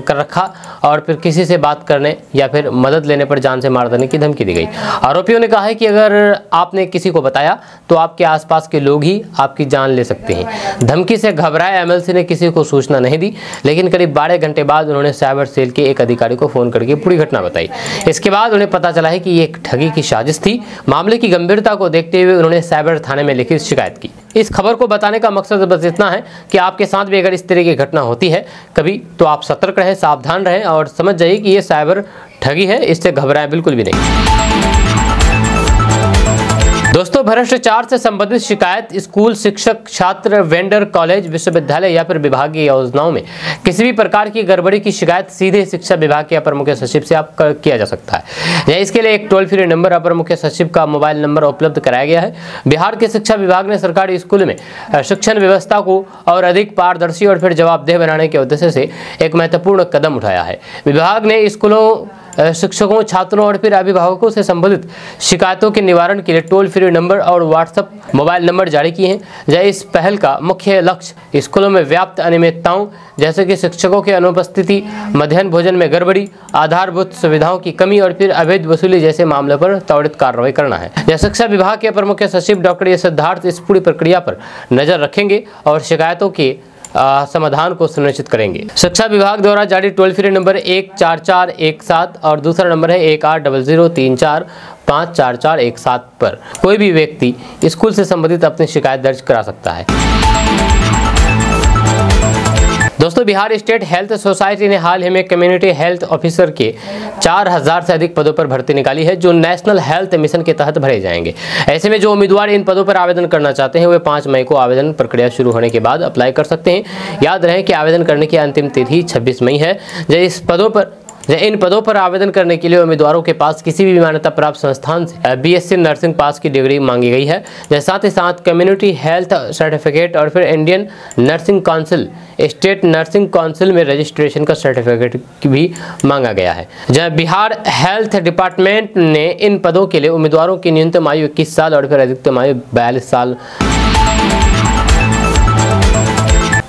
कर रखा और फिर किसी से बात करने या फिर मदद लेने पर जान से मार देने की धमकी दी गई। आरोपियों ने कहा है कि अगर आपने किसी को बताया तो आपके आसपास के लोग ही आपकी जान ले सकते हैं। धमकी से घबराए MLC ने किसी को सूचना नहीं दी, लेकिन करीब 12 घंटे बाद उन्होंने साइबर सेल के एक अधिकारी को फोन करके पूरी घटना बताई। इसके बाद उन्हें पता चला है कि ये एक ठगी की साजिश थी। मामले की गंभीरता को देखते हुए उन्होंने साइबर थाने में लिखित शिकायत की। इस खबर को बताने का मकसद बस इतना है कि आपके साथ भी अगर इस तरह की घटना होती है कभी, तो आप सतर्क रहें, सावधान रहें और समझ जाइए कि ये साइबर ठगी है, इससे घबराएं बिल्कुल भी नहीं। दोस्तों, भ्रष्टाचार से संबंधित शिकायत स्कूल, शिक्षक, छात्र, वेंडर, कॉलेज, विश्वविद्यालय या फिर विभागीय योजनाओं में किसी भी प्रकार की गड़बड़ी की शिकायत सीधे शिक्षा विभाग के अपर मुख्य सचिव से आप किया जा सकता है। इसके लिए एक टोल फ्री नंबर अपर मुख्य सचिव का मोबाइल नंबर उपलब्ध कराया गया है। बिहार के शिक्षा विभाग ने सरकारी स्कूल में शिक्षण व्यवस्था को और अधिक पारदर्शी और फिर जवाबदेह बनाने के उद्देश्य से एक महत्वपूर्ण कदम उठाया है। विभाग ने स्कूलों, शिक्षकों, छात्रों और फिर अभिभावकों से संबंधित शिकायतों के निवारण के लिए टोल फ्री नंबर और व्हाट्सएप मोबाइल नंबर जारी किए हैं। इस पहल का मुख्य लक्ष्य स्कूलों में व्याप्त अनियमितताओं जैसे कि शिक्षकों की अनुपस्थिति, मध्याह्न भोजन में गड़बड़ी, आधारभूत सुविधाओं की कमी और फिर अवैध वसूली जैसे मामलों पर त्वरित कार्रवाई करना है। शिक्षा विभाग के अपर मुख्य सचिव डॉक्टर ए सिद्धार्थ इस पूरी प्रक्रिया पर नजर रखेंगे और शिकायतों के समाधान को सुनिश्चित करेंगे। शिक्षा विभाग द्वारा जारी टोल फ्री नंबर 14417 और दूसरा नंबर है 180034454417 पर कोई भी व्यक्ति स्कूल से संबंधित अपनी शिकायत दर्ज करा सकता है। दोस्तों, बिहार स्टेट हेल्थ सोसाइटी ने हाल ही में कम्युनिटी हेल्थ ऑफिसर के 4000 से अधिक पदों पर भर्ती निकाली है, जो नेशनल हेल्थ मिशन के तहत भरे जाएंगे। ऐसे में जो उम्मीदवार इन पदों पर आवेदन करना चाहते हैं वे 5 मई को आवेदन प्रक्रिया शुरू होने के बाद अप्लाई कर सकते हैं। याद रहे कि आवेदन करने की अंतिम तिथि 26 मई है। इन पदों पर आवेदन करने के लिए उम्मीदवारों के पास किसी भी मान्यता प्राप्त संस्थान से BSc नर्सिंग पास की डिग्री मांगी गई है। साथ ही साथ कम्युनिटी हेल्थ सर्टिफिकेट और फिर Indian nursing council, state nursing council में रजिस्ट्रेशन का सर्टिफिकेट भी मांगा गया है। जहां बिहार हेल्थ डिपार्टमेंट ने इन पदों के लिए उम्मीदवारों की न्यूनतम आयु 21 साल और फिर अधिकतम आयु 42 साल।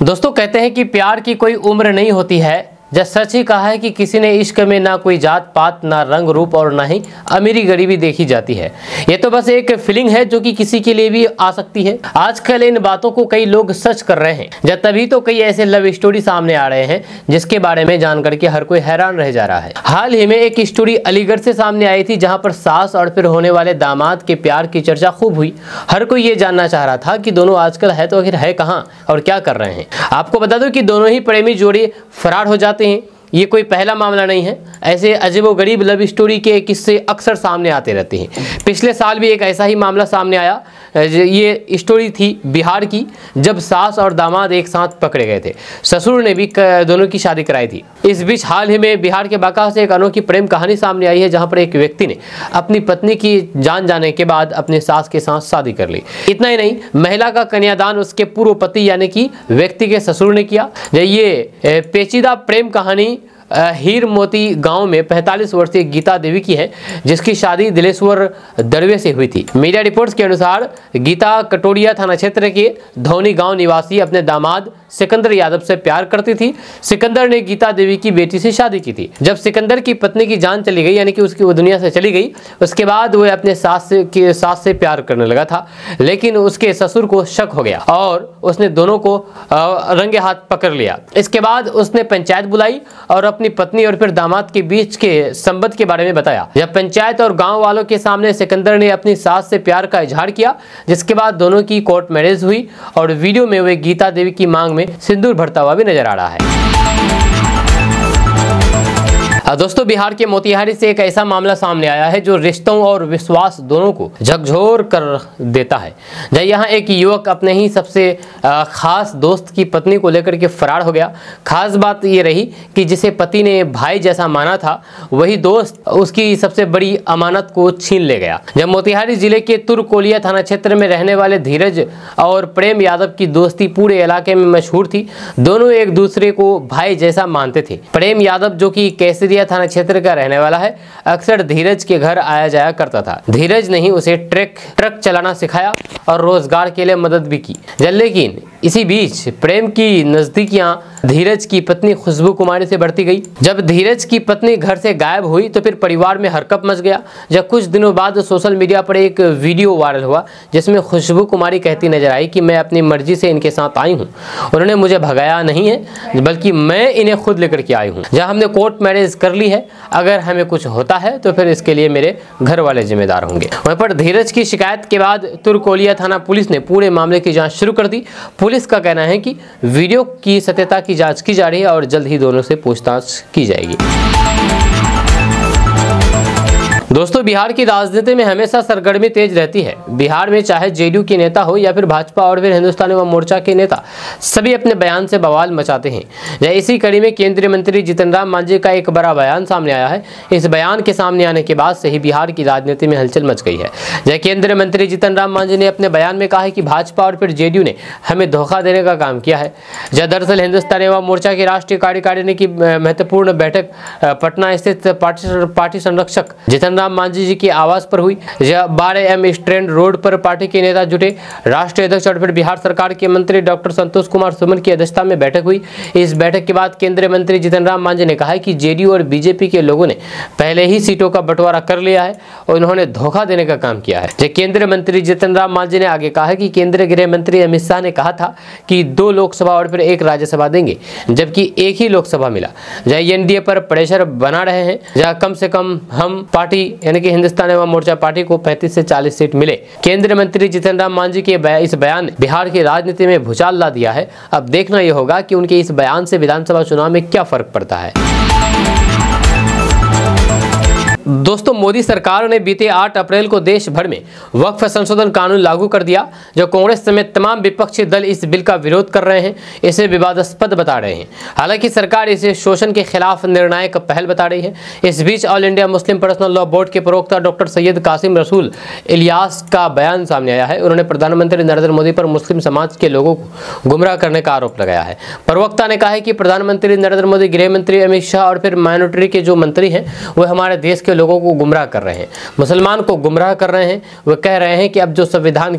दोस्तों, कहते हैं कि प्यार की कोई उम्र नहीं होती है। जब सच ही कहा है कि किसी ने इश्क में ना कोई जात पात, ना रंग रूप और ना ही अमीरी गरीबी देखी जाती है। ये तो बस एक फीलिंग है जो कि किसी के लिए भी आ सकती है। आजकल इन बातों को कई लोग सच कर रहे हैं। जब तभी तो कई ऐसे लव स्टोरी सामने आ रहे हैं जिसके बारे में जान करके हर कोई हैरान रह जा रहा है। हाल ही में एक स्टोरी अलीगढ़ से सामने आई थी, जहाँ पर सास और फिर होने वाले दामाद के प्यार की चर्चा खूब हुई। हर कोई ये जानना चाह रहा था कि दोनों आजकल है तो आखिर है कहाँ और क्या कर रहे हैं। आपको बता दूं कि दोनों ही प्रेमी जोड़ी फरार हो जाते हैं। ये कोई पहला मामला नहीं है। ऐसे अजीबोगरीब लव स्टोरी के किस्से अक्सर सामने आते रहते हैं। पिछले साल भी एक ऐसा ही मामला सामने आया। ये स्टोरी थी बिहार की, जब सास और दामाद एक साथ पकड़े गए थे। ससुर ने भी दोनों की शादी कराई थी। इस बीच हाल ही में बिहार के बांका से एक अनोखी प्रेम कहानी सामने आई है, जहां पर एक व्यक्ति ने अपनी पत्नी की जान जाने के बाद अपने सास के साथ शादी कर ली। इतना ही नहीं, महिला का कन्यादान उसके पूर्व पति यानी कि व्यक्ति के ससुर ने किया। ये पेचीदा प्रेम कहानी हीर मोती गांव में 45 वर्षीय गीता देवी की है, जिसकी शादी दिलेश्वर दरवे से हुई थी। मीडिया रिपोर्ट्स के अनुसार गीता कटोरिया थाना क्षेत्र के धौनी गांव निवासी अपने दामाद सिकंदर यादव से प्यार करती थी। सिकंदर ने गीता देवी की बेटी से शादी की थी। जब सिकंदर की पत्नी की जान चली गई, यानी कि उसकी वो दुनिया से चली गई, उसके बाद वह अपने सास से प्यार करने लगा था। लेकिन उसके ससुर को शक हो गया और उसने दोनों को रंगे हाथ पकड़ लिया। इसके बाद उसने पंचायत बुलाई और अपनी पत्नी और फिर दामाद के बीच के संबंध के बारे में बताया। जब पंचायत और गांव वालों के सामने सिकंदर ने अपनी सास से प्यार का इजहार किया, जिसके बाद दोनों की कोर्ट मैरिज हुई और वीडियो में वे गीता देवी की मांग में सिंदूर भरता हुआ भी नजर आ रहा है। दोस्तों बिहार के मोतिहारी से एक ऐसा मामला सामने आया है जो रिश्तों और विश्वास दोनों को झकझोर कर देता है। जब यहाँ एक युवक अपने ही सबसे खास दोस्त की पत्नी को लेकर के फरार हो गया। खास बात ये रही कि जिसे पति ने भाई जैसा माना था वही दोस्त उसकी सबसे बड़ी अमानत को छीन ले गया। जब मोतिहारी जिले के तुरकोलिया थाना क्षेत्र में रहने वाले धीरज और प्रेम यादव की दोस्ती पूरे इलाके में मशहूर थी। दोनों एक दूसरे को भाई जैसा मानते थे। प्रेम यादव जो कि केसरिया थाना क्षेत्र का रहने वाला है, अक्सर धीरज के घर आया जाया करता था। धीरज ने ही उसे ट्रक चलाना सिखाया और रोजगार के लिए मदद भी की। लेकिन इसी बीच प्रेम की नजदीकियां धीरज की पत्नी खुशबू कुमारी से बढ़ती गई। जब धीरज की पत्नी घर से गायब हुई तो फिर परिवार में हरकत मच गया। जब कुछ दिनों बाद सोशल मीडिया पर एक वीडियो वायरल हुआ जिसमें खुशबू कुमारी कहती नजर आई कि मैं अपनी मर्जी से इनके साथ आई हूँ, उन्होंने मुझे भगाया नहीं है बल्कि मैं इन्हें खुद लेकर के आई हूँ। जहाँ हमने कोर्ट मैरिज कर ली है, अगर हमें कुछ होता है तो फिर इसके लिए मेरे घर वाले जिम्मेदार होंगे। वहीं पर धीरज की शिकायत के बाद तुरकोलिया थाना पुलिस ने पूरे मामले की जांच शुरू कर दी। पुलिस का कहना है कि वीडियो की सत्यता की जांच की जा रही है और जल्द ही दोनों से पूछताछ की जाएगी। दोस्तों बिहार की राजनीति में हमेशा सरगर्मी तेज रहती है। बिहार में चाहे जेडीयू के नेता हो या फिर भाजपा और फिर हिंदुस्तानी अवाम मोर्चा के नेता, सभी अपने बयान से बवाल मचाते हैं। इसी कड़ी में केंद्रीय मंत्री जीतन राम मांझी का एक बड़ा बयान सामने आया है। इस बयान के सामने आने के बाद से ही बिहार की राजनीति में हलचल मच गई है। केंद्रीय मंत्री जीतन राम मांझी ने अपने बयान में कहा है कि भाजपा और फिर जेडीयू ने हमें धोखा देने का काम किया है। दरअसल हिंदुस्तानी अवाम मोर्चा की राष्ट्रीय कार्यकारिणी की महत्वपूर्ण बैठक पटना स्थित पार्टी संरक्षक जीतन राम मांझी जी के आवास पर हुई। 12M स्ट्रैंड रोड पर पार्टी के नेता जुटे। राष्ट्रीय अध्यक्ष और फिर बिहार सरकार के मंत्री डॉक्टर संतोष कुमार सुमन की अध्यक्षता में बैठक हुई। इस बैठक के बाद केंद्रीय मंत्री जीतन राम मांझी ने कहा कि जेडीयू और बीजेपी के लोगों ने पहले ही सीटों का बंटवारा कर लिया है और उन्होंने धोखा देने का काम किया है। केंद्रीय मंत्री जीतन राम मांझी ने आगे कहा कि केंद्रीय गृह मंत्री अमित शाह ने कहा था कि 2 लोकसभा और फिर 1 राज्यसभा देंगे, जबकि 1 ही लोकसभा मिला। एनडीए पर प्रेशर बना रहे हैं, जहां कम से कम हम पार्टी यानी कि हिंदुस्तानी अवाम मोर्चा पार्टी को 35 से 40 सीट मिले। केंद्रीय मंत्री जीतन राम मांझी के इस बयान ने बिहार की राजनीति में भूचाल ला दिया है। अब देखना यह होगा कि उनके इस बयान से विधानसभा चुनाव में क्या फर्क पड़ता है। दोस्तों मोदी सरकार ने बीते 8 अप्रैल को देश भर में वक्फ संशोधन कानून लागू कर दिया। जो कांग्रेस समेत तमाम विपक्षी दल इस बिल का विरोध कर रहे हैं, इसे विवादास्पद बता रहे हैं। हालांकि सरकार इसे शोषण के खिलाफ निर्णायक पहल बता रही है। इस बीच all India Muslim personal law board के प्रवक्ता डॉक्टर सैयद कासिम रसूल इलियास का बयान सामने आया है। उन्होंने प्रधानमंत्री नरेंद्र मोदी पर मुस्लिम समाज के लोगों को गुमराह करने का आरोप लगाया है। प्रवक्ता ने कहा है कि प्रधानमंत्री नरेंद्र मोदी, गृह मंत्री अमित शाह और फिर माइनॉरिटी के जो मंत्री हैं वह हमारे देश के लोगों को गुमराह कर रहे हैं, मुसलमान को गुमराह कर रहे हैं। वह कह रहे हैं कि अब जो संविधान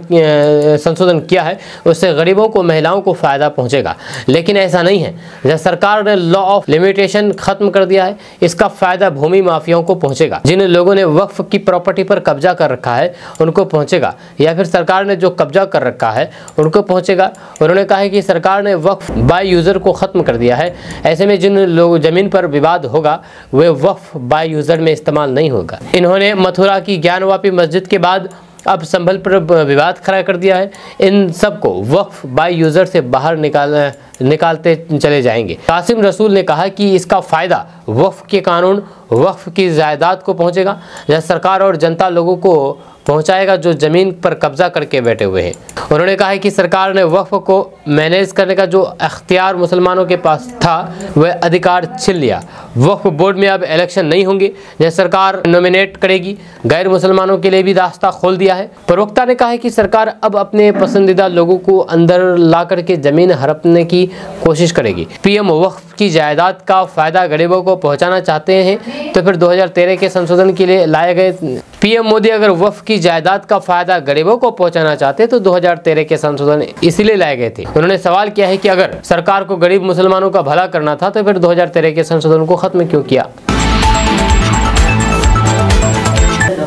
संशोधन किया है उससे गरीबों को, महिलाओं को फायदा पहुंचेगा, लेकिन ऐसा नहीं है। जब सरकार ने लॉ ऑफ लिमिटेशन खत्म कर दिया है, इसका फायदा भूमि माफियाओं को पहुंचेगा। जिन लोगों ने वक्फ की प्रॉपर्टी पर कब्जा कर रखा है उनको पहुंचेगा, या फिर सरकार ने जो कब्जा कर रखा है उनको पहुंचेगा। उन्होंने कहा है कि सरकार ने वक्फ बाय यूजर को खत्म कर दिया है। ऐसे में जिन लोग जमीन पर विवाद होगा वह वक्फ बाय यूजर में इस्तेमाल नहीं होगा। इन्होंने मथुरा की ज्ञानवापी मस्जिद के बाद अब संभल पर विवाद खड़ा कर दिया है। इन सबको वक्फ बाय यूजर से बाहर निकालते चले जाएंगे। कासिम रसूल ने कहा कि इसका फायदा वक्फ के कानून, वक्फ की जायदाद को पहुंचेगा, जहाँ सरकार और जनता लोगों को पहुंचाएगा जो जमीन पर कब्जा करके बैठे हुए हैं। उन्होंने कहा है कि सरकार ने वक्फ को मैनेज करने का जो अख्तियार मुसलमानों के पास था वह अधिकार छीन लिया। वक्फ बोर्ड में अब इलेक्शन नहीं होंगे, यह सरकार नॉमिनेट करेगी। गैर मुसलमानों के लिए भी रास्ता खोल दिया है। प्रवक्ता ने कहा है कि सरकार अब अपने पसंदीदा लोगों को अंदर ला करके जमीन हड़पने की कोशिश करेगी। पीएम वक्फ की जायदाद का फायदा गरीबों को पहुंचाना चाहते हैं तो फिर 2013 के संशोधन के लिए लाए गए पीएम मोदी अगर वक्फ की जायदाद का फायदा गरीबों को पहुंचाना चाहते तो 2013 के संशोधन इसलिए लाए गए थे। उन्होंने सवाल किया है कि अगर सरकार को गरीब मुसलमानों का भला करना था तो फिर 2013 के संशोधन को खत्म क्यों किया।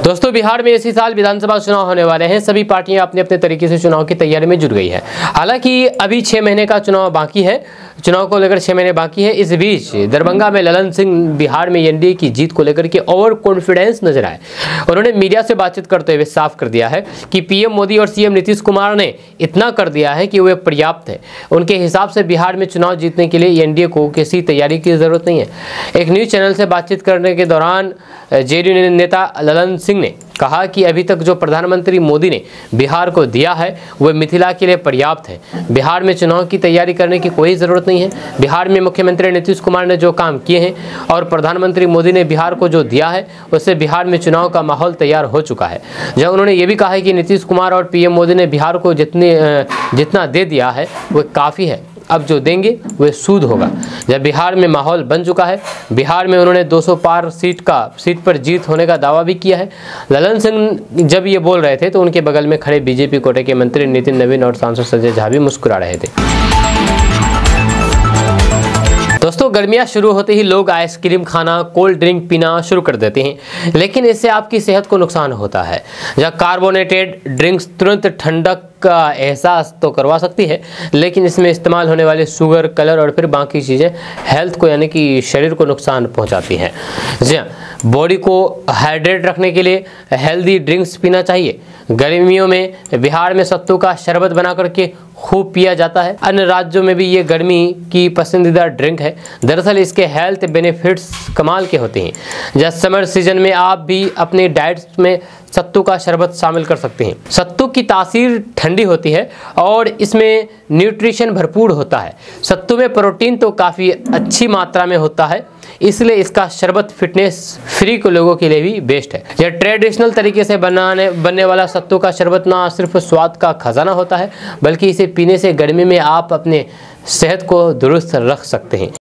दोस्तों बिहार में इसी साल विधानसभा चुनाव होने वाले हैं। सभी पार्टियां अपने अपने तरीके से चुनाव की तैयारी में जुट गई है। हालांकि अभी 6 महीने का चुनाव बाकी है। चुनाव को लेकर 6 महीने बाकी है। इस बीच दरभंगा में ललन सिंह बिहार में एनडीए की जीत को लेकर के ओवर कॉन्फिडेंस नजर आए। उन्होंने मीडिया से बातचीत करते हुए साफ कर दिया है कि पीएम मोदी और सीएम नीतीश कुमार ने इतना कर दिया है कि वे पर्याप्त है। उनके हिसाब से बिहार में चुनाव जीतने के लिए एनडीए को किसी तैयारी की जरूरत नहीं है। एक न्यूज चैनल से बातचीत करने के दौरान जेडीयू नेता ललन सिंह ने कहा कि अभी तक जो प्रधानमंत्री मोदी ने बिहार को दिया है वह मिथिला के लिए पर्याप्त है। बिहार में चुनाव की तैयारी करने की कोई ज़रूरत नहीं है। बिहार में मुख्यमंत्री नीतीश कुमार ने जो काम किए हैं और प्रधानमंत्री मोदी ने बिहार को जो दिया है उससे बिहार में चुनाव का माहौल तैयार हो चुका है। जब उन्होंने ये भी कहा है कि नीतीश कुमार और पीएम मोदी ने बिहार को जितना दे दिया है वह काफ़ी है, अब जो देंगे वह सूद होगा। जब बिहार में माहौल बन चुका है, बिहार में उन्होंने 200 पार सीट पर जीत होने का दावा भी किया है। ललन सिंह जब ये बोल रहे थे तो उनके बगल में खड़े बीजेपी कोटे के मंत्री नितिन नवीन और सांसद संजय झा भी मुस्कुरा रहे थे। दोस्तों, गर्मियां शुरू होते ही लोग आइसक्रीम खाना, कोल्ड ड्रिंक पीना शुरू कर देते हैं, लेकिन इससे आपकी सेहत को नुकसान होता है। जहाँ कार्बोनेटेड ड्रिंक्स तुरंत ठंडक का एहसास तो करवा सकती है, लेकिन इसमें इस्तेमाल होने वाले शुगर, कलर और फिर बाकी चीज़ें हेल्थ को यानी कि शरीर को नुकसान पहुंचाती हैं। जी हाँ, बॉडी को हाइड्रेट रखने के लिए हेल्दी ड्रिंक्स पीना चाहिए। गर्मियों में बिहार में सत्तू का शरबत बना करके खूब पिया जाता है। अन्य राज्यों में भी ये गर्मी की पसंदीदा ड्रिंक है। दरअसल इसके हेल्थ बेनिफिट्स कमाल के होते हैं। जब समर सीजन में आप भी अपने डाइट में सत्तू का शरबत शामिल कर सकते हैं। सत्तू की तासीर ठंडी होती है और इसमें न्यूट्रिशन भरपूर होता है। सत्तू में प्रोटीन तो काफ़ी अच्छी मात्रा में होता है, इसलिए इसका शरबत फिटनेस फ्री के लोगों के लिए भी बेस्ट है। यह ट्रेडिशनल तरीके से बनने वाला सत्तू का शरबत ना सिर्फ स्वाद का खजाना होता है, बल्कि इसे पीने से गर्मी में आप अपने सेहत को दुरुस्त रख सकते हैं।